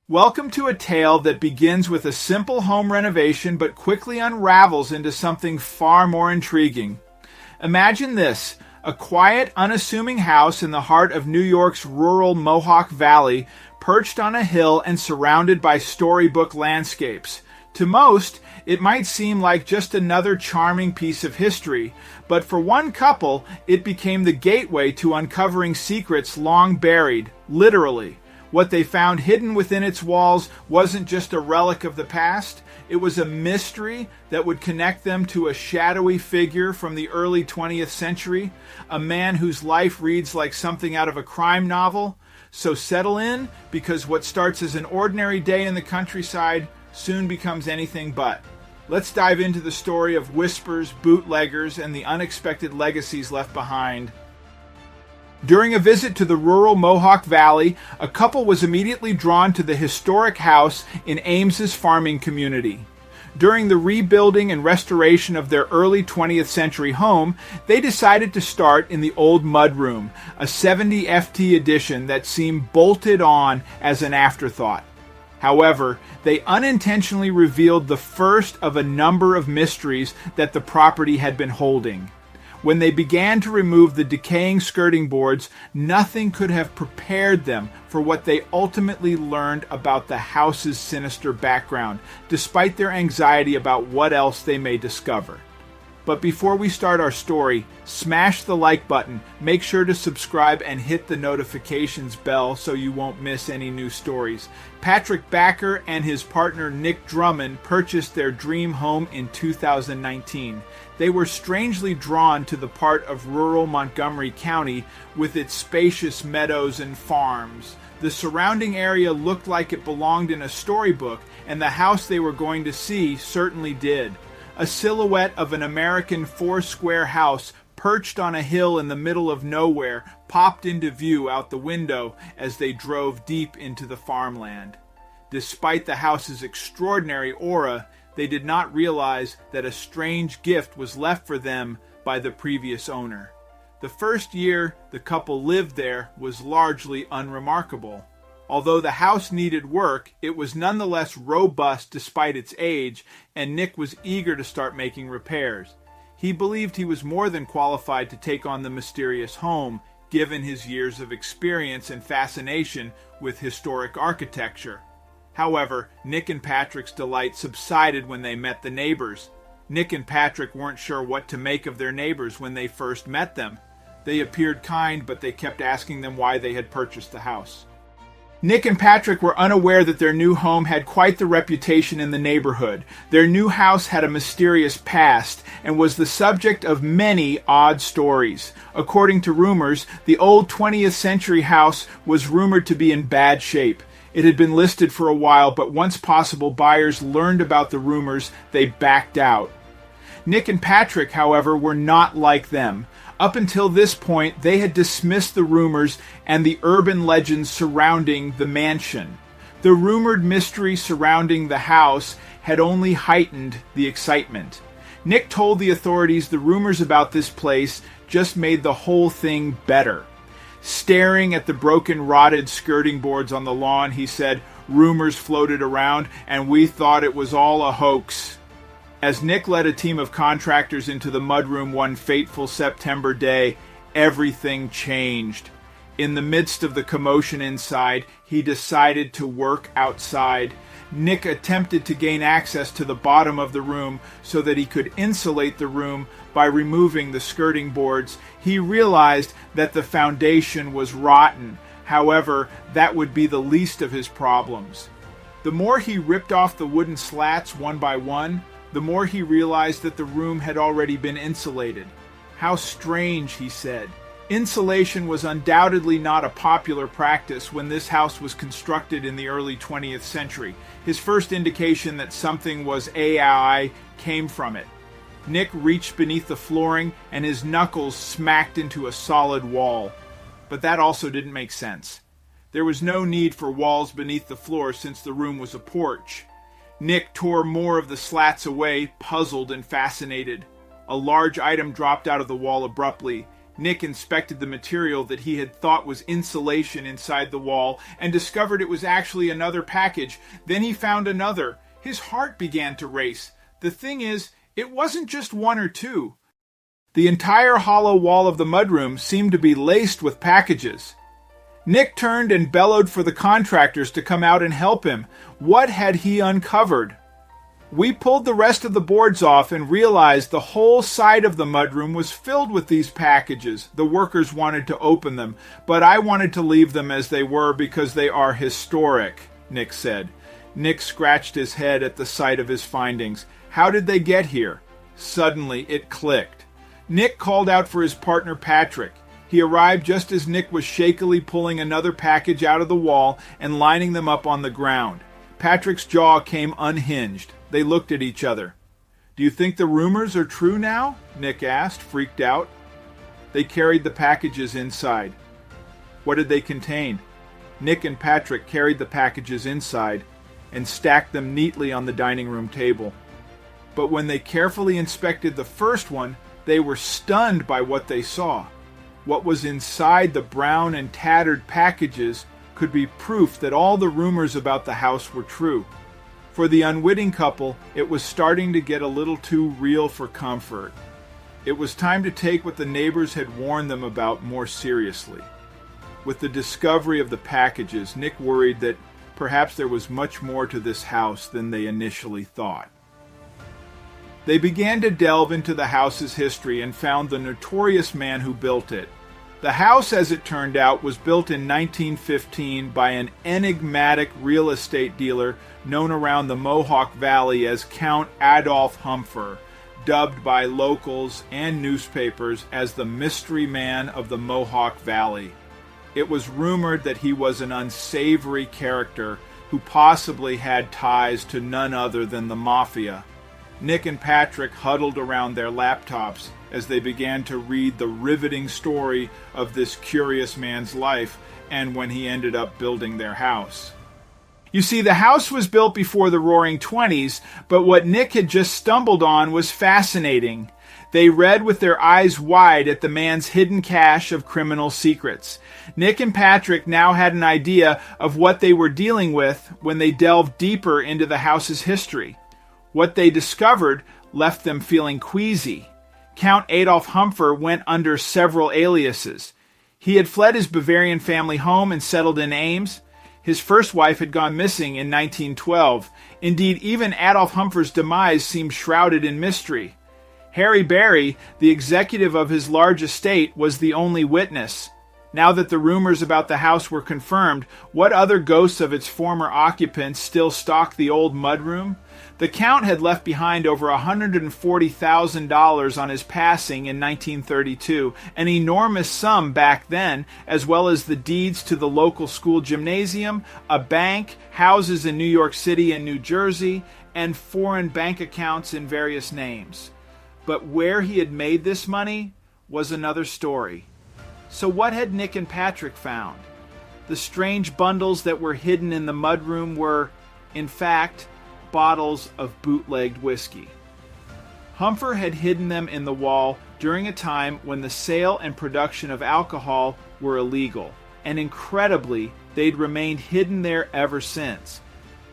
Welcome to a tale that begins with a simple home renovation but quickly unravels into something far more intriguing. Imagine this, a quiet, unassuming house in the heart of New York's rural Mohawk Valley, perched on a hill and surrounded by storybook landscapes. To most, it might seem like just another charming piece of history, but for one couple, it became the gateway to uncovering secrets long buried, literally. What they found hidden within its walls wasn't just a relic of the past, it was a mystery that would connect them to a shadowy figure from the early 20th century, a man whose life reads like something out of a crime novel. So settle in, because what starts as an ordinary day in the countryside soon becomes anything but. Let's dive into the story of whispers, bootleggers, and the unexpected legacies left behind. During a visit to the rural Mohawk Valley, a couple was immediately drawn to the historic house in Ames's farming community. During the rebuilding and restoration of their early 20th century home, they decided to start in the old mudroom, a 70 FT addition that seemed bolted on as an afterthought. However, they unintentionally revealed the first of a number of mysteries that the property had been holding. When they began to remove the decaying skirting boards, nothing could have prepared them for what they ultimately learned about the house's sinister background, despite their anxiety about what else they may discover. But before we start our story, smash the like button, make sure to subscribe and hit the notifications bell so you won't miss any new stories. Patrick Backer and his partner Nick Drummond purchased their dream home in 2019. They were strangely drawn to the part of rural Montgomery County with its spacious meadows and farms. The surrounding area looked like it belonged in a storybook, and the house they were going to see certainly did. A silhouette of an American four-square house perched on a hill in the middle of nowhere popped into view out the window as they drove deep into the farmland. Despite the house's extraordinary aura, they did not realize that a strange gift was left for them by the previous owner. The first year the couple lived there was largely unremarkable. Although the house needed work, it was nonetheless robust despite its age, and Nick was eager to start making repairs. He believed he was more than qualified to take on the mysterious home, given his years of experience and fascination with historic architecture. However, Nick and Patrick's delight subsided when they met the neighbors. Nick and Patrick weren't sure what to make of their neighbors when they first met them. They appeared kind, but they kept asking them why they had purchased the house. Nick and Patrick were unaware that their new home had quite the reputation in the neighborhood. Their new house had a mysterious past and was the subject of many odd stories. According to rumors, the old 20th century house was rumored to be in bad shape. It had been listed for a while, but once possible buyers learned about the rumors, they backed out. Nick and Patrick, however, were not like them. Up until this point, they had dismissed the rumors and the urban legends surrounding the mansion. The rumored mystery surrounding the house had only heightened the excitement. Nick told the authorities the rumors about this place just made the whole thing better. Staring at the broken, rotted skirting boards on the lawn, he said, "Rumors floated around, and we thought it was all a hoax." As Nick led a team of contractors into the mudroom one fateful September day, everything changed. In the midst of the commotion inside, he decided to work outside. Nick attempted to gain access to the bottom of the room so that he could insulate the room by removing the skirting boards. He realized that the foundation was rotten. However, that would be the least of his problems. The more he ripped off the wooden slats one by one, the more he realized that the room had already been insulated. How strange, he said. Insulation was undoubtedly not a popular practice when this house was constructed in the early 20th century. His first indication that something was AI came from it. Nick reached beneath the flooring and his knuckles smacked into a solid wall. But that also didn't make sense. There was no need for walls beneath the floor since the room was a porch. Nick tore more of the slats away, puzzled and fascinated. A large item dropped out of the wall abruptly. Nick inspected the material that he had thought was insulation inside the wall and discovered it was actually another package. Then he found another. His heart began to race. The thing is, it wasn't just one or two. The entire hollow wall of the mudroom seemed to be laced with packages. Nick turned and bellowed for the contractors to come out and help him. What had he uncovered? We pulled the rest of the boards off and realized the whole side of the mudroom was filled with these packages. The workers wanted to open them, but I wanted to leave them as they were because they are historic, Nick said. Nick scratched his head at the sight of his findings. How did they get here? Suddenly it clicked. Nick called out for his partner Patrick. He arrived just as Nick was shakily pulling another package out of the wall and lining them up on the ground. Patrick's jaw came unhinged. They looked at each other. Do you think the rumors are true now? Nick asked, freaked out. They carried the packages inside. What did they contain? Nick and Patrick carried the packages inside and stacked them neatly on the dining room table. But when they carefully inspected the first one, they were stunned by what they saw. What was inside the brown and tattered packages could be proof that all the rumors about the house were true. For the unwitting couple, it was starting to get a little too real for comfort. It was time to take what the neighbors had warned them about more seriously. With the discovery of the packages, Nick worried that perhaps there was much more to this house than they initially thought. They began to delve into the house's history and found the notorious man who built it. The house, as it turned out, was built in 1915 by an enigmatic real estate dealer known around the Mohawk Valley as Count Adolf Humpher, dubbed by locals and newspapers as the mystery man of the Mohawk Valley. It was rumored that he was an unsavory character who possibly had ties to none other than the Mafia. Nick and Patrick huddled around their laptops as they began to read the riveting story of this curious man's life and when he ended up building their house. You see, the house was built before the Roaring '20s, but what Nick had just stumbled on was fascinating. They read with their eyes wide at the man's hidden cache of criminal secrets. Nick and Patrick now had an idea of what they were dealing with when they delved deeper into the house's history. What they discovered left them feeling queasy. Count Adolf Humpher went under several aliases. He had fled his Bavarian family home and settled in Ames. His first wife had gone missing in 1912. Indeed, even Adolf Humpher's demise seemed shrouded in mystery. Harry Barry, the executive of his large estate, was the only witness. Now that the rumors about the house were confirmed, what other ghosts of its former occupants still stalked the old mudroom? The Count had left behind over $140,000 on his passing in 1932, an enormous sum back then, as well as the deeds to the local school gymnasium, a bank, houses in New York City and New Jersey, and foreign bank accounts in various names. But where he had made this money was another story. So what had Nick and Patrick found? The strange bundles that were hidden in the mudroom were, in fact, bottles of bootlegged whiskey. Humpher had hidden them in the wall during a time when the sale and production of alcohol were illegal, and incredibly, they'd remained hidden there ever since.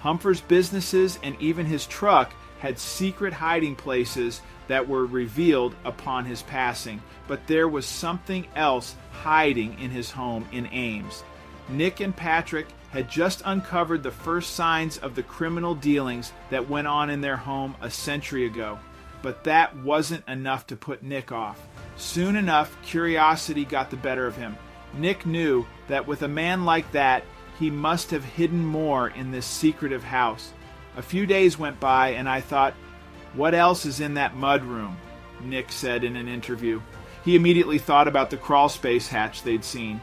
Humpher's businesses and even his truck had secret hiding places that were revealed upon his passing, but there was something else hiding in his home in Ames. Nick and Patrick had just uncovered the first signs of the criminal dealings that went on in their home a century ago. But that wasn't enough to put Nick off. Soon enough, curiosity got the better of him. Nick knew that with a man like that, he must have hidden more in this secretive house. A few days went by, and I thought, what else is in that mudroom? Nick said in an interview. He immediately thought about the crawlspace hatch they'd seen.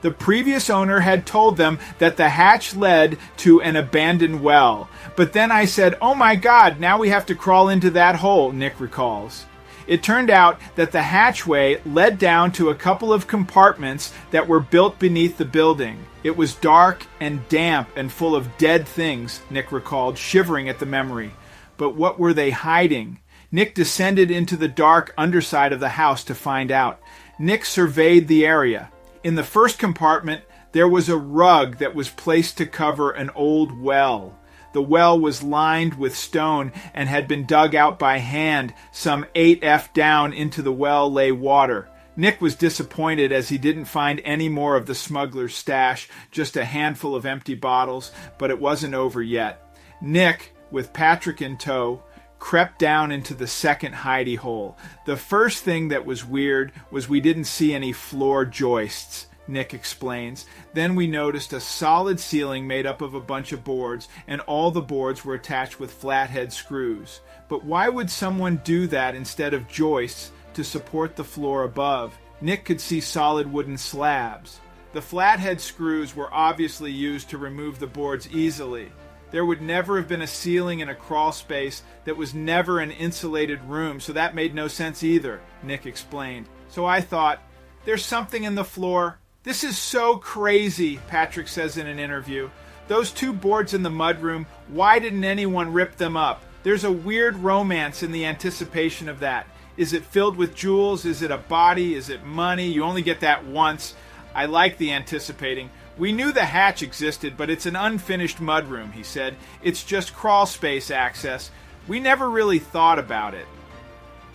The previous owner had told them that the hatch led to an abandoned well. But then I said, oh my God, now we have to crawl into that hole, Nick recalls. It turned out that the hatchway led down to a couple of compartments that were built beneath the building. It was dark and damp and full of dead things, Nick recalled, shivering at the memory. But what were they hiding? Nick descended into the dark underside of the house to find out. Nick surveyed the area. In the first compartment, there was a rug that was placed to cover an old well. The well was lined with stone and had been dug out by hand. Some 8 feet down into the well lay water. Nick was disappointed as he didn't find any more of the smuggler's stash, just a handful of empty bottles, but it wasn't over yet. Nick, with Patrick in tow, crept down into the second hidey hole. The first thing that was weird was we didn't see any floor joists, Nick explains. Then we noticed a solid ceiling made up of a bunch of boards, and all the boards were attached with flathead screws. But why would someone do that instead of joists to support the floor above? Nick could see solid wooden slabs. The flathead screws were obviously used to remove the boards easily. There would never have been a ceiling in a crawl space that was never an insulated room, so that made no sense either, Nick explained. So I thought, there's something in the floor. This is so crazy, Patrick says in an interview. Those 2 boards in the mudroom, why didn't anyone rip them up? There's a weird romance in the anticipation of that. Is it filled with jewels? Is it a body? Is it money? You only get that once. I like the anticipating. We knew the hatch existed, but it's an unfinished mudroom, he said. It's just crawl space access. We never really thought about it.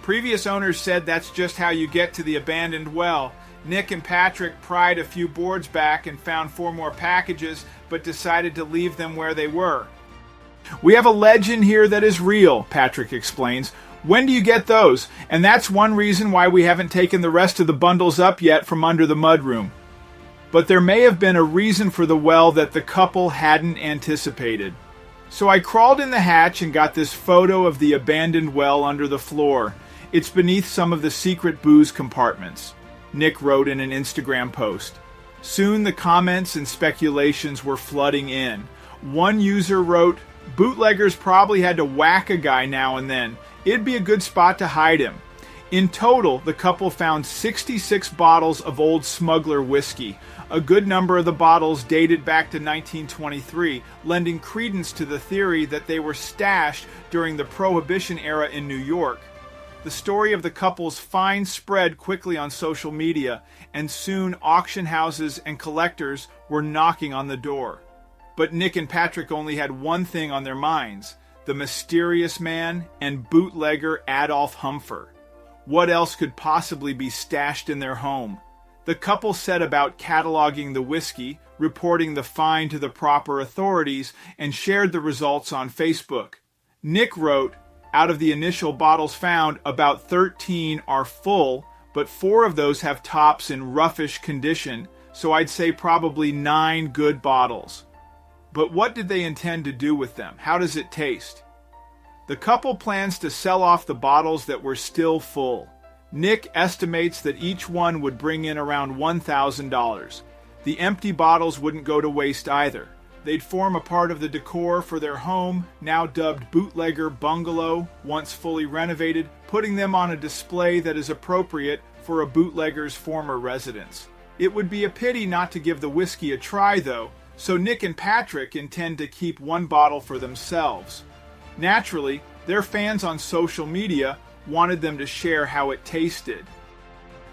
Previous owners said that's just how you get to the abandoned well. Nick and Patrick pried a few boards back and found 4 more packages, but decided to leave them where they were. We have a legend here that is real, Patrick explains. When do you get those? And that's one reason why we haven't taken the rest of the bundles up yet from under the mudroom. But there may have been a reason for the well that the couple hadn't anticipated. So I crawled in the hatch and got this photo of the abandoned well under the floor. It's beneath some of the secret booze compartments, Nick wrote in an Instagram post. Soon the comments and speculations were flooding in. One user wrote, "Bootleggers probably had to whack a guy now and then. It'd be a good spot to hide him." In total, the couple found 66 bottles of old smuggler whiskey. A good number of the bottles dated back to 1923, lending credence to the theory that they were stashed during the Prohibition era in New York. The story of the couple's find spread quickly on social media, and soon auction houses and collectors were knocking on the door. But Nick and Patrick only had one thing on their minds: the mysterious man and bootlegger Adolf Humpher. What else could possibly be stashed in their home? The couple set about cataloging the whiskey, reporting the find to the proper authorities, and shared the results on Facebook. Nick wrote, out of the initial bottles found, about 13 are full, but 4 of those have tops in roughish condition, so I'd say probably 9 good bottles. But what did they intend to do with them? How does it taste? The couple plans to sell off the bottles that were still full. Nick estimates that each one would bring in around $1,000. The empty bottles wouldn't go to waste either. They'd form a part of the decor for their home, now dubbed Bootlegger Bungalow, once fully renovated, putting them on a display that is appropriate for a bootlegger's former residence. It would be a pity not to give the whiskey a try, though, so Nick and Patrick intend to keep 1 bottle for themselves. Naturally, their fans on social media wanted them to share how it tasted.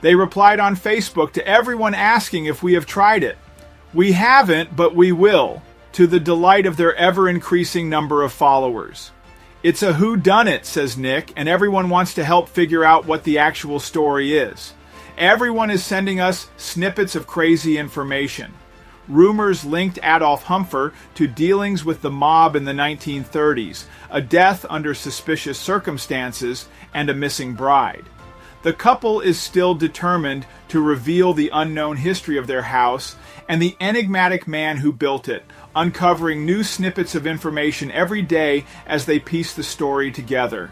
They replied on Facebook to everyone asking if we have tried it. We haven't, but we will, to the delight of their ever-increasing number of followers. It's a whodunit, says Nick, and everyone wants to help figure out what the actual story is. Everyone is sending us snippets of crazy information. Rumors linked Adolf Humpher to dealings with the mob in the 1930s, a death under suspicious circumstances, and a missing bride. The couple is still determined to reveal the unknown history of their house and the enigmatic man who built it, uncovering new snippets of information every day as they piece the story together.